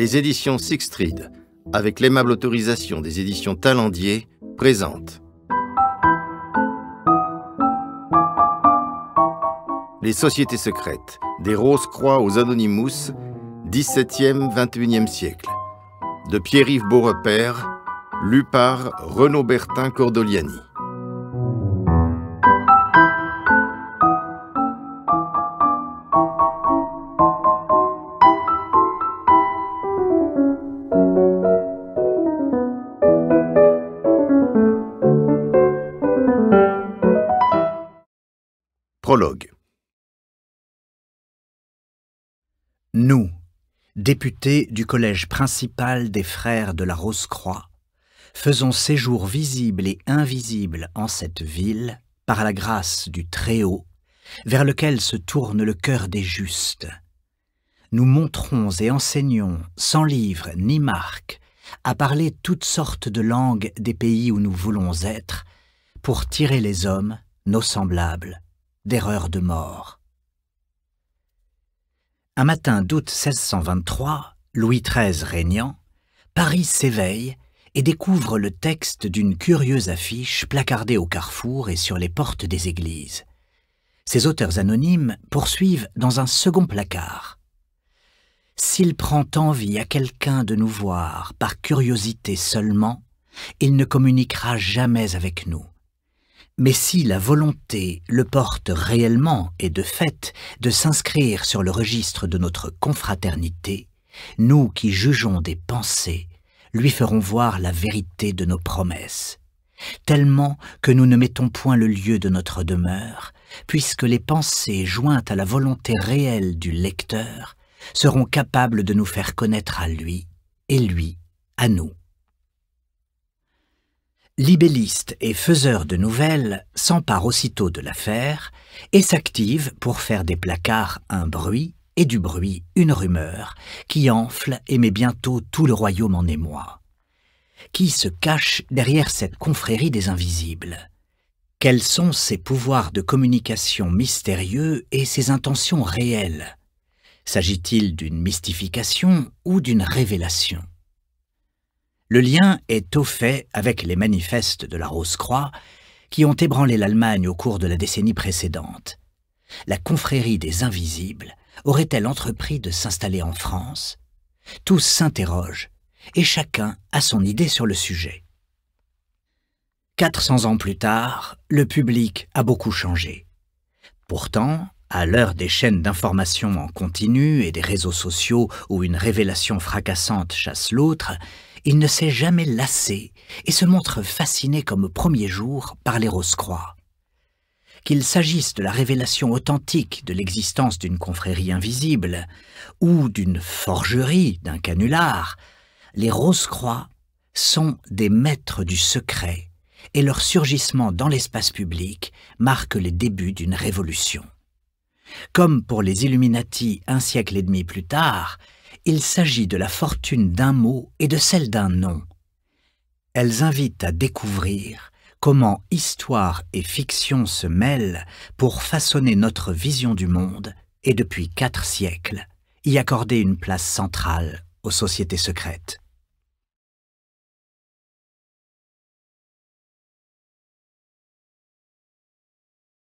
Les éditions Sixtreed, avec l'aimable autorisation des éditions Talendier, présentent Les sociétés secrètes, des Rose-Croix aux Anonymous, 17e, 21e siècle, de Pierre-Yves Beaurepaire, lu par Renaud Bertin Cordoliani. Prologue. Nous, députés du collège principal des frères de la Rose-Croix, faisons séjour visible et invisible en cette ville, par la grâce du Très-Haut, vers lequel se tourne le cœur des justes. Nous montrons et enseignons, sans livre ni marque, à parler toutes sortes de langues des pays où nous voulons être, pour tirer les hommes, nos semblables, d'erreurs de mort. Un matin d'août 1623, Louis XIII régnant, Paris s'éveille et découvre le texte d'une curieuse affiche placardée au carrefour et sur les portes des églises. Ces auteurs anonymes poursuivent dans un second placard. « S'il prend envie à quelqu'un de nous voir par curiosité seulement, il ne communiquera jamais avec nous. Mais si la volonté le porte réellement et de fait de s'inscrire sur le registre de notre confraternité, nous qui jugeons des pensées, lui ferons voir la vérité de nos promesses, tellement que nous ne mettons point le lieu de notre demeure, puisque les pensées jointes à la volonté réelle du lecteur seront capables de nous faire connaître à lui, et lui à nous. » Libellistes et faiseurs de nouvelles s'emparent aussitôt de l'affaire et s'activent pour faire des placards un bruit et du bruit une rumeur qui enfle et met bientôt tout le royaume en émoi. Qui se cache derrière cette confrérie des invisibles? Quels sont ses pouvoirs de communication mystérieux et ses intentions réelles? S'agit-il d'une mystification ou d'une révélation? Le lien est au fait avec les manifestes de la Rose-Croix qui ont ébranlé l'Allemagne au cours de la décennie précédente. La confrérie des Invisibles aurait-elle entrepris de s'installer en France? Tous s'interrogent et chacun a son idée sur le sujet. 400 ans plus tard, le public a beaucoup changé. Pourtant, à l'heure des chaînes d'information en continu et des réseaux sociaux où une révélation fracassante chasse l'autre, il ne s'est jamais lassé et se montre fasciné comme au premier jour par les Rose-Croix. Qu'il s'agisse de la révélation authentique de l'existence d'une confrérie invisible ou d'une forgerie d'un canular, les Rose-Croix sont des maîtres du secret et leur surgissement dans l'espace public marque les débuts d'une révolution. Comme pour les Illuminati un siècle et demi plus tard, il s'agit de la fortune d'un mot et de celle d'un nom. Elles invitent à découvrir comment histoire et fiction se mêlent pour façonner notre vision du monde et depuis 4 siècles, y accorder une place centrale aux sociétés secrètes.